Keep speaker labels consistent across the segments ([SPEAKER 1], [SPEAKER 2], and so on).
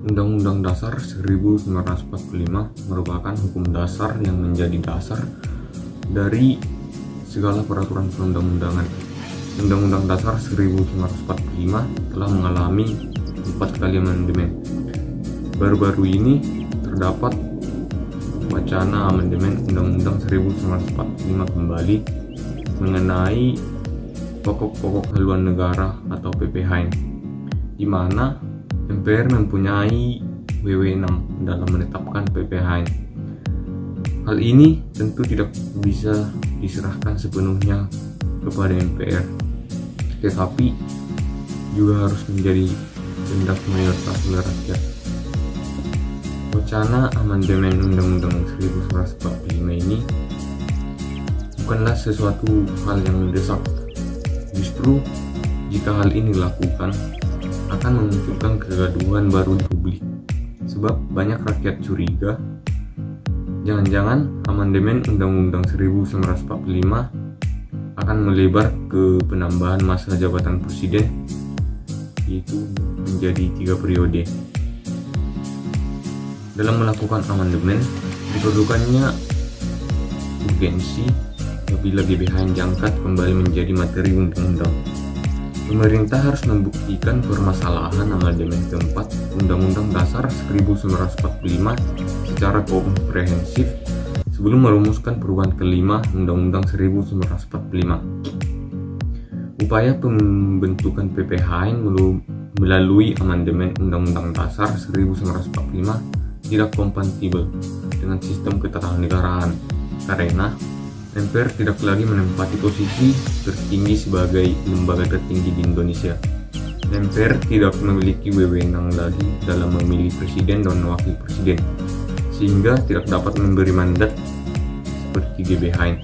[SPEAKER 1] Undang-Undang Dasar 1945 merupakan hukum dasar yang menjadi dasar dari segala peraturan perundang-undangan. Undang-Undang Dasar 1945 telah mengalami 4 kali amandemen. Baru-baru ini terdapat wacana amandemen Undang-Undang 1945 kembali mengenai pokok-pokok haluan negara atau PPHN, di mana MPR mempunyai wewenang dalam menetapkan PPHN. Hal ini tentu tidak bisa diserahkan sepenuhnya kepada MPR, tetapi juga harus menjadi kehendak mayoritas rakyat. Wacana amandemen Undang-Undang 1945 ini bukanlah sesuatu hal yang mendesak. Justru jika hal ini dilakukan akan memunculkan kegaduhan baru di publik, sebab banyak rakyat curiga jangan-jangan amandemen Undang-Undang 1945 akan melebar ke penambahan masa jabatan presiden, yaitu menjadi 3 periode. Dalam melakukan amandemen diperlukannya urgensi apabila GBHN diangkat kembali menjadi materi undang-undang. Pemerintah harus membuktikan permasalahan amandemen keempat Undang-Undang Dasar 1945 secara komprehensif sebelum merumuskan perubahan kelima Undang-Undang 1945. Upaya pembentukan PPHN melalui amandemen Undang-Undang Dasar 1945 tidak kompatibel dengan sistem ketatanegaraan karena MPR tidak lagi menempati posisi tertinggi sebagai lembaga tertinggi di Indonesia. MPR tidak memiliki wewenang lagi dalam memilih presiden dan wakil presiden, sehingga tidak dapat memberi mandat seperti GBHN.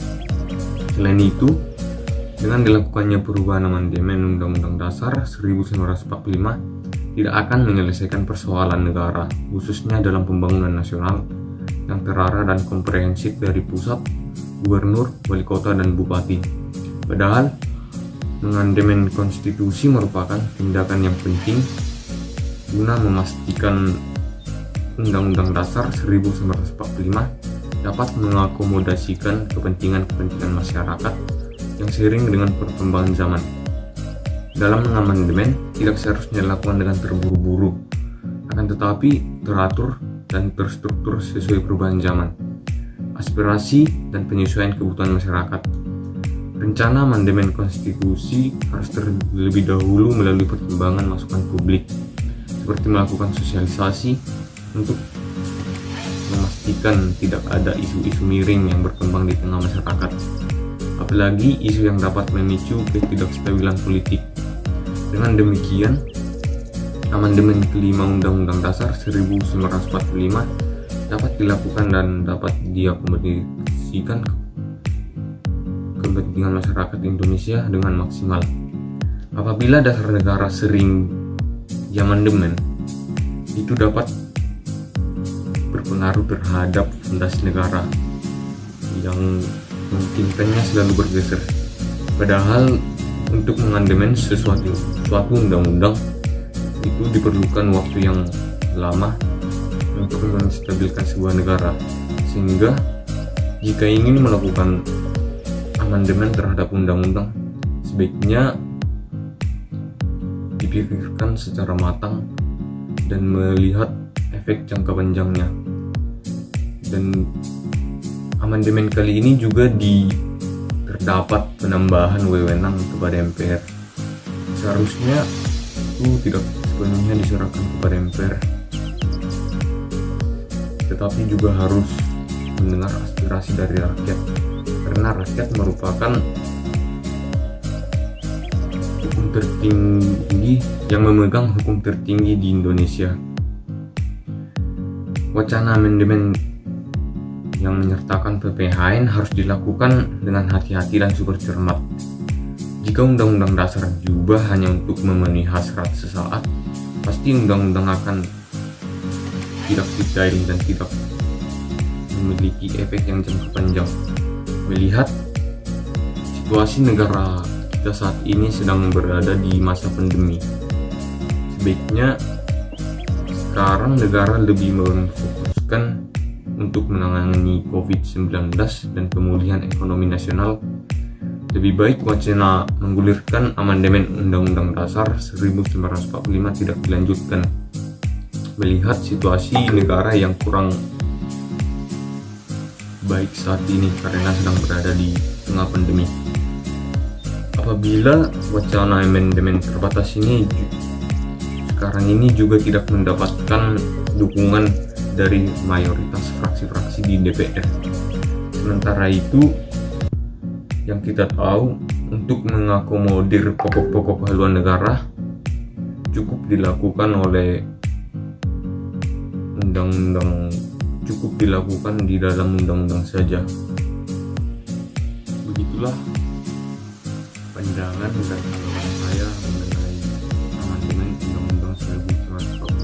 [SPEAKER 1] Selain itu, dengan dilakukannya perubahan amandemen Undang-Undang Dasar 1945 tidak akan menyelesaikan persoalan negara, khususnya dalam pembangunan nasional yang terarah dan komprehensif dari pusat, gubernur, wali kota, dan bupati. Padahal mengamandemen konstitusi merupakan tindakan yang penting guna memastikan Undang-Undang Dasar 1945 dapat mengakomodasikan kepentingan-kepentingan masyarakat yang seiring dengan perkembangan zaman. Dalam mengamandemen tidak seharusnya dilakukan dengan terburu-buru, akan tetapi teratur dan terstruktur sesuai perubahan zaman, aspirasi dan penyesuaian kebutuhan masyarakat. Rencana amandemen konstitusi harus terlebih dahulu melalui pertimbangan masukan publik, seperti melakukan sosialisasi untuk memastikan tidak ada isu-isu miring yang berkembang di tengah masyarakat, apalagi isu yang dapat memicu ketidakstabilan politik. Dengan demikian, amandemen kelima Undang-Undang Dasar 1945 dapat dilakukan dan dapat diakomodasikan kepentingan masyarakat Indonesia dengan maksimal. Apabila dasar negara sering diamandemen, itu dapat berpengaruh terhadap fondasi negara yang memungkinkannya selalu bergeser. Padahal untuk mengamandemen suatu undang-undang itu diperlukan waktu yang lama untuk menstabilkan sebuah negara, sehingga jika ingin melakukan amandemen terhadap undang-undang sebaiknya dipikirkan secara matang dan melihat efek jangka panjangnya. Dan amandemen kali ini juga terdapat penambahan wewenang kepada MPR. Seharusnya itu tidak sepenuhnya diserahkan kepada MPR, tetapi juga harus mendengar aspirasi dari rakyat, karena rakyat merupakan hukum tertinggi yang memegang hukum tertinggi di Indonesia. Wacana amandemen yang menyertakan PPHN harus dilakukan dengan hati-hati dan super cermat. Jika Undang-Undang Dasar diubah hanya untuk memenuhi hasrat sesaat, pasti undang-undang akan tidak detail dan tidak memiliki efek yang jangka panjang. Melihat situasi negara kita saat ini sedang berada di masa pandemi, sebaiknya sekarang negara lebih memfokuskan untuk menangani COVID-19 dan pemulihan ekonomi nasional. Lebih baik wacana menggulirkan amandemen Undang-Undang Dasar 1945 tidak dilanjutkan, melihat situasi negara yang kurang baik saat ini karena sedang berada di tengah pandemi. Apabila wacana amandemen terbatas ini sekarang ini juga tidak mendapatkan dukungan dari mayoritas fraksi-fraksi di DPR. Sementara itu, yang kita tahu, untuk mengakomodir pokok-pokok haluan negara cukup dilakukan oleh undang-undang, cukup dilakukan di dalam undang-undang saja. Begitulah pandangan dan tanggapan saya mengenai amandemen Undang-Undang 1945.